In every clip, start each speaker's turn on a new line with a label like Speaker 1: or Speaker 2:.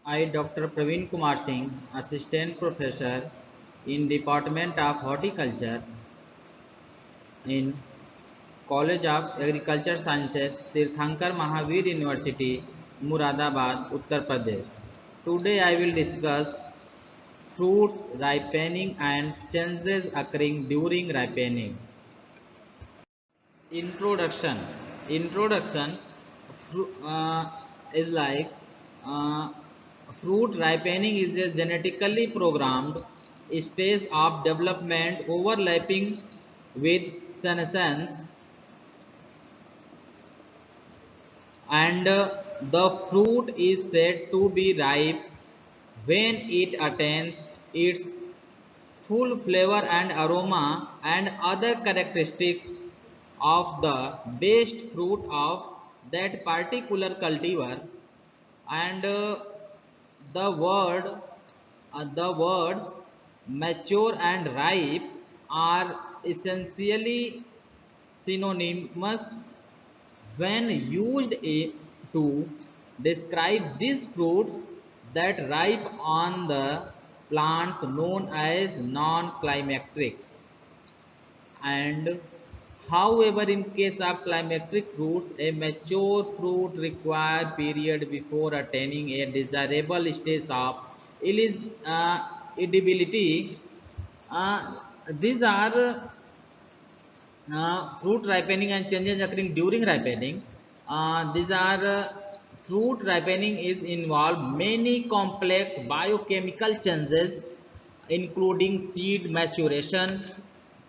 Speaker 1: I, Dr. Praveen Kumar Singh, Assistant Professor in Department of Horticulture in College of Agriculture Sciences, Tirthankar Mahavir University, Muradabad, Uttar Pradesh. Today I will discuss fruits ripening and changes occurring during ripening. Introduction. Introduction is like uh, fruit ripening is a genetically programmed stage of development overlapping with senescence, and the fruit is said to be ripe when it attains its full flavor and aroma and other characteristics of the best fruit of that particular cultivar. And the words mature and ripe are essentially synonymous when used to describe these fruits that ripe on the plants known as non-climacteric. And however, in case of climacteric fruits, a mature fruit require period before attaining a desirable stage of edibility. These are fruit ripening and changes occurring during ripening. These are fruit ripening is involved many complex biochemical changes, including seed maturation,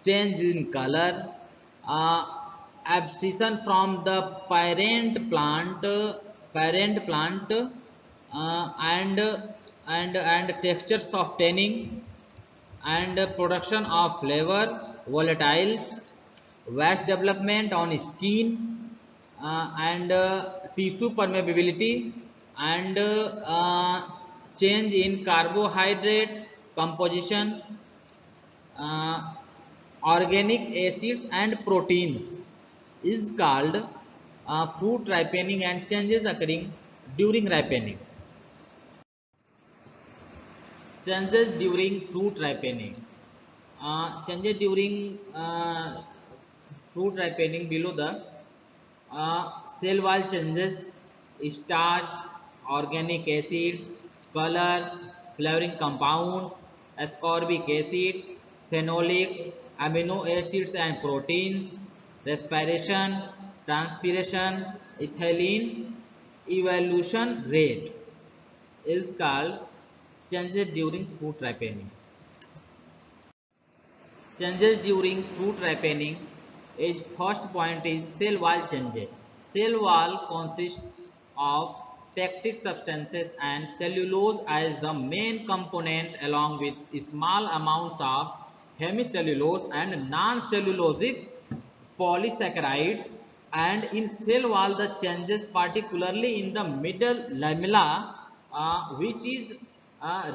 Speaker 1: change in color, uh, abscission from the parent plant, and texture softening, and production of flavor, volatiles, wax development on skin, and tissue permeability, and change in carbohydrate composition, uh, organic acids and proteins is called fruit ripening and changes occurring during ripening. Changes during fruit ripening. Changes during fruit ripening below the cell wall changes, starch, organic acids, color, flavoring compounds, ascorbic acid, phenolics, amino acids and proteins, respiration, transpiration, ethylene, evolution rate is called changes during fruit ripening. Changes during fruit ripening is first point is cell wall changes. Cell wall consists of pectic substances and cellulose as the main component along with small amounts of hemicellulose and non-cellulosic polysaccharides. And in cell wall the changes particularly in the middle lamella, which is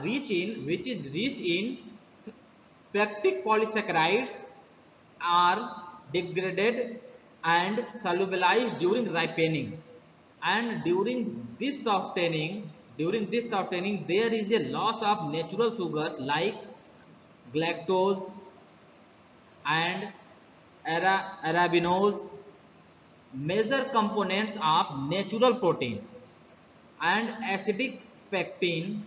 Speaker 1: rich in pectic polysaccharides, are degraded and solubilized during ripening. And during this softening, there is a loss of natural sugar like galactose and arabinose, major components of natural protein, and acidic pectin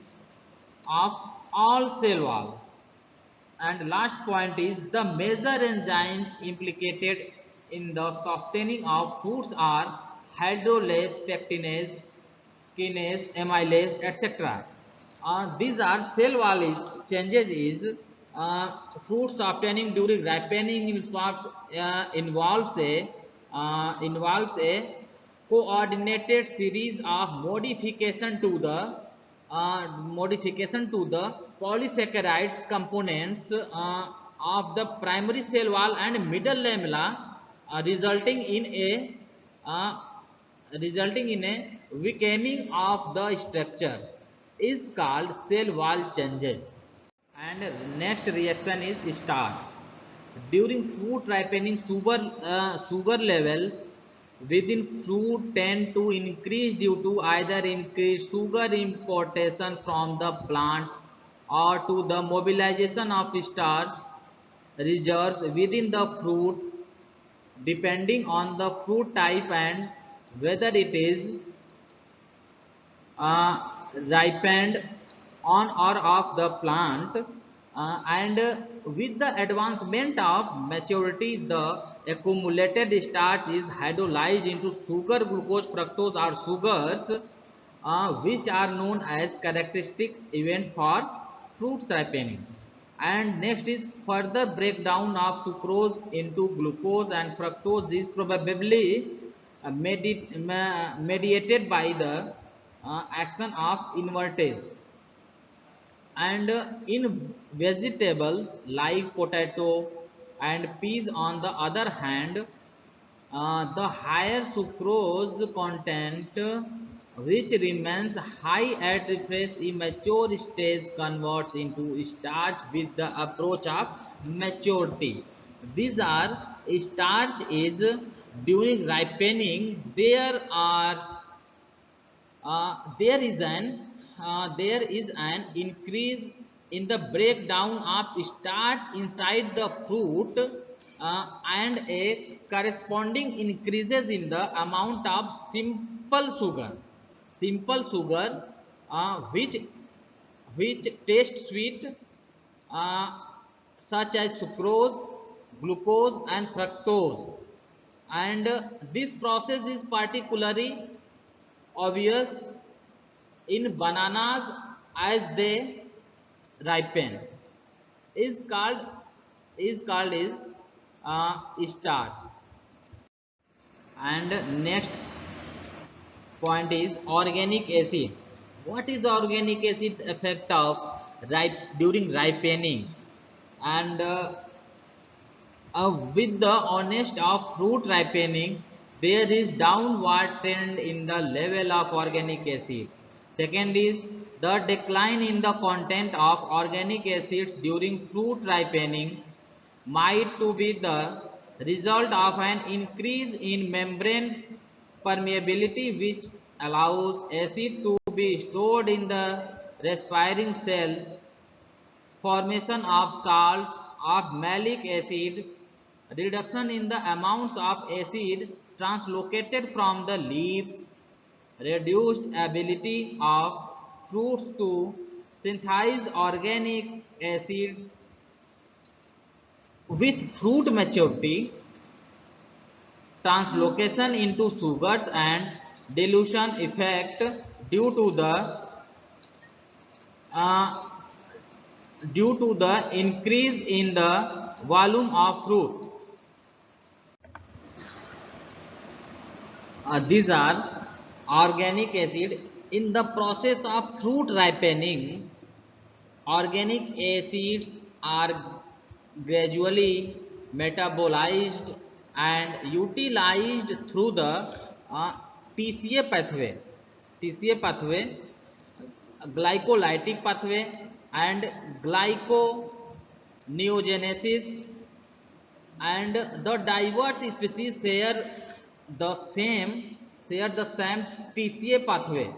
Speaker 1: of all cell wall. And last point is the major enzymes implicated in the softening of foods are hydrolase, pectinase, kinase, amylase, etc. These are cell wall changes is fruit softening during ripening involves a coordinated series of modification to the polysaccharides components of the primary cell wall and middle lamella, uh, resulting in a uh, resulting in a weakening of the structures is called cell wall changes. And next reaction is starch. During fruit ripening, sugar levels within fruit tend to increase due to either increased sugar importation from the plant or to the mobilization of starch reserves within the fruit depending on the fruit type and whether it is ripened on or off the plant, and with the advancement of maturity the accumulated starch is hydrolyzed into sugar, glucose, fructose or sugars, which are known as characteristics event for fruits ripening. And next is further breakdown of sucrose into glucose and fructose is probably mediated by the action of invertase. And in vegetables like potato and peas on the other hand, the higher sucrose content, which remains high at fresh immature stage, converts into starch with the approach of maturity. These are starch is during ripening. There is an increase in the breakdown of starch inside the fruit, and a corresponding increases in the amount of simple sugar, which taste sweet, uh, such as sucrose, glucose and fructose. And this process is particularly obvious in bananas as they ripen. Is called is uh, starch. And next point is organic acid. What is the organic acid effect of during ripening? And with the honest of fruit ripening, there is downward trend in the level of organic acid. Second is the decline in the content of organic acids during fruit ripening might to be the result of an increase in membrane permeability, which allows acid to be stored in the respiring cells. Formation of salts of malic acid, reduction in the amounts of acid translocated from the leaves, reduced ability of fruits to synthesize organic acids with fruit maturity, translocation into sugars and dilution effect due to the uh, increase in the volume of fruit. These are organic acid. In the process of fruit ripening, organic acids are gradually metabolized and utilized through the uh, TCA pathway. TCA pathway, glycolytic pathway, and glyconeogenesis. And the diverse species the same TCA pathway,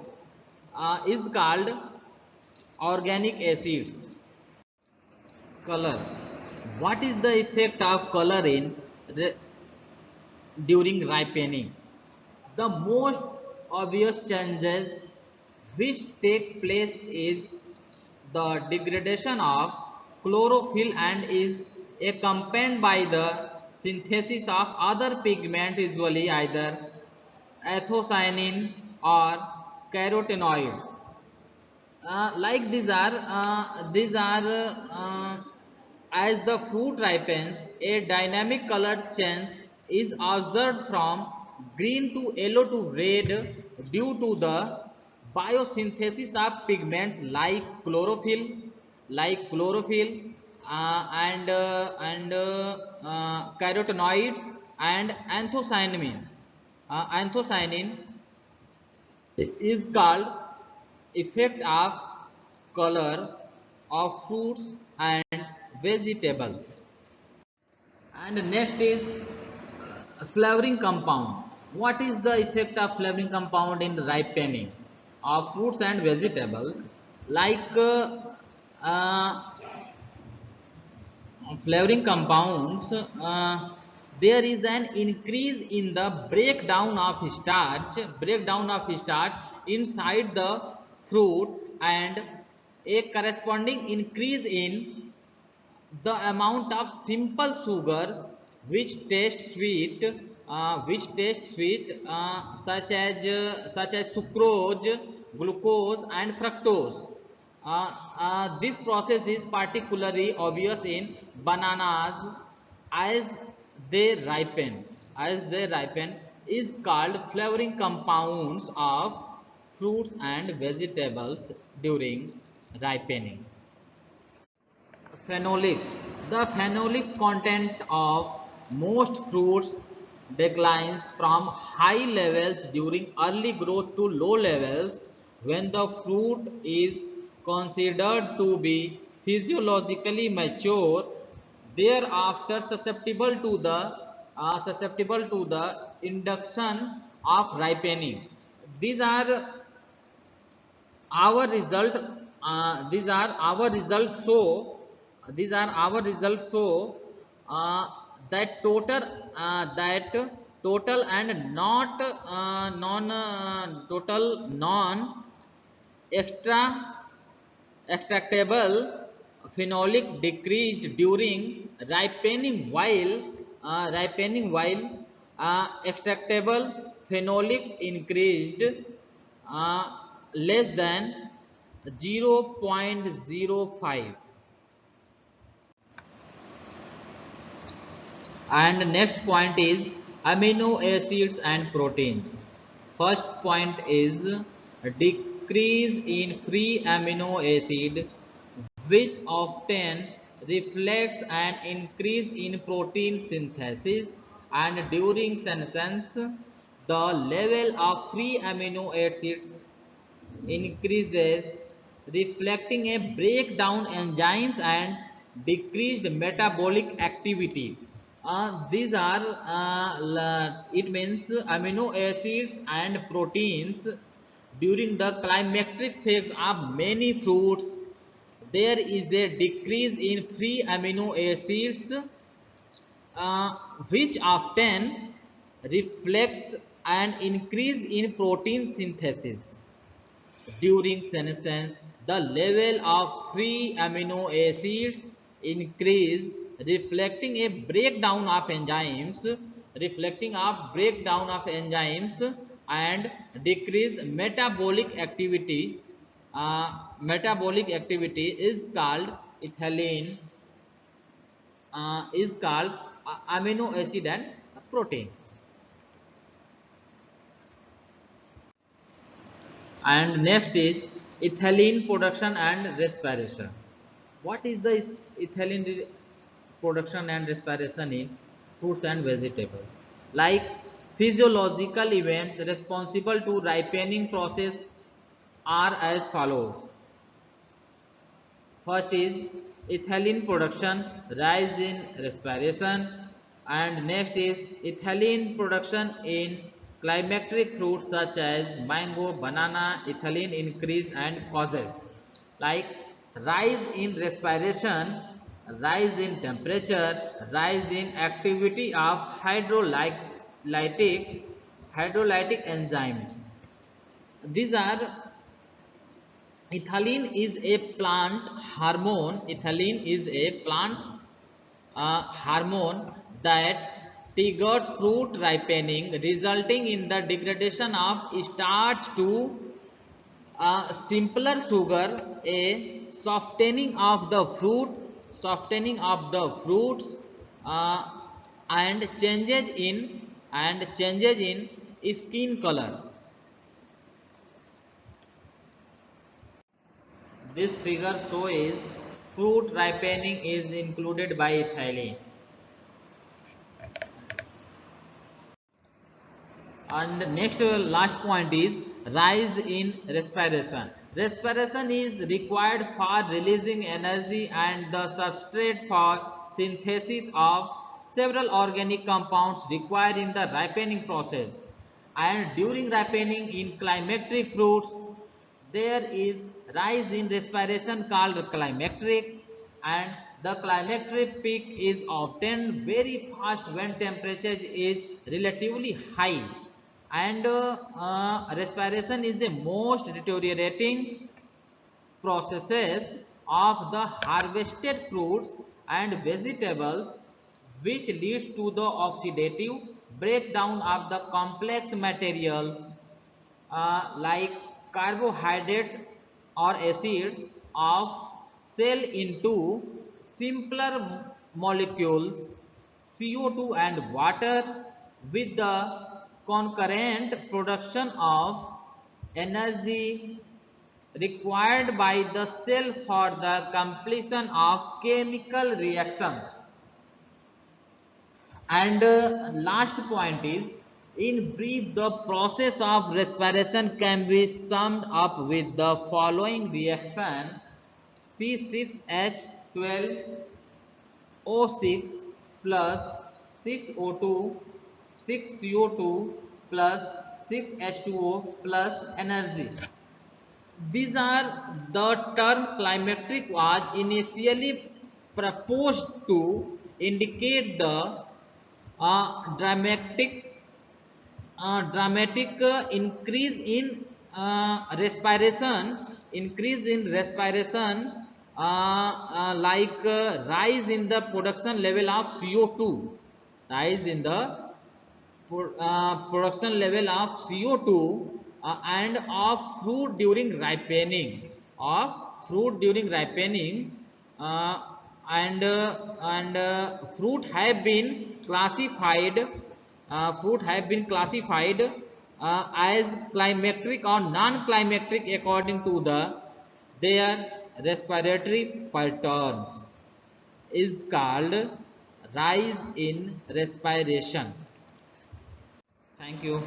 Speaker 1: is called organic acids. Color. What is the effect of color during ripening? The most obvious changes which take place is the degradation of chlorophyll and is accompanied by the synthesis of other pigment, usually either anthocyanin or carotenoids. Like these are as the fruit ripens, a dynamic color change is observed from green to yellow to red due to the biosynthesis of pigments like chlorophyll, and carotenoids and anthocyanin. Anthocyanin is called effect of color of fruits and vegetables. And next is flavoring compound. What is the effect of flavoring compound in ripening of fruits and vegetables? Like flavoring compounds, there is an increase in the breakdown of starch inside the fruit, and a corresponding increase in the amount of simple sugars which taste sweet, such as sucrose, glucose and fructose. This process is particularly obvious in bananas as they ripen. Is called flavoring compounds of fruits and vegetables during ripening. Phenolics. The phenolics content of most fruits declines from high levels during early growth to low levels when the fruit is considered to be physiologically mature, thereafter susceptible to the induction of ripening. These are our result these are our results so these are our results so uh, that total and not non total non extra extractable phenolic decreased during ripening while extractable phenolics increased uh, less than 0.05. And next point is amino acids and proteins. First point is a decrease in free amino acid, which often reflects an increase in protein synthesis, and during senescence the level of free amino acids increases, reflecting a breakdown enzymes and decreased metabolic activities. It means amino acids and proteins during the climacteric phase of many fruits. There is a decrease in free amino acids, uh, which often reflects an increase in protein synthesis. During senescence, the level of free amino acids increase, reflecting a breakdown of enzymes and decrease metabolic activity. Metabolic activity is called ethylene, is called amino acid and proteins. And next is ethylene production and respiration. What is the ethylene production and respiration in fruits and vegetables? Like physiological events responsible to ripening process are as follows. First is ethylene production, rise in respiration, and next is ethylene production in climacteric fruits such as mango, banana. Ethylene increase and causes like rise in respiration, rise in temperature, rise in activity of hydrolytic enzymes. These are ethylene is a plant hormone. Ethylene is a plant hormone that triggers fruit ripening, resulting in the degradation of starch to simpler sugar, a softening of the fruits, uh, and changes in skin color. This figure shows fruit ripening is included by ethylene. And next last point is rise in respiration. Respiration is required for releasing energy and the substrate for synthesis of several organic compounds required in the ripening process. And during ripening in climacteric fruits, there is rise in respiration called climacteric, and the climacteric peak is often very fast when temperature is relatively high, and respiration is the most deteriorating processes of the harvested fruits and vegetables, which leads to the oxidative breakdown of the complex materials like carbohydrates or acids of cell into simpler molecules CO2 and water, with the concurrent production of energy required by the cell for the completion of chemical reactions. And last point is, in brief, the process of respiration can be summed up with the following reaction: C6H12O6 plus 6O2, 6CO2 plus 6H2O plus energy. These are the term climacteric was initially proposed to indicate the dramatic increase in respiration, rise in the production level of CO2, rise in the production level of CO2 and of fruit during ripening, of fruit during ripening, uh, and fruit have been classified, as climateric or non-climateric according to their respiratory patterns, is called rise in respiration. Thank you.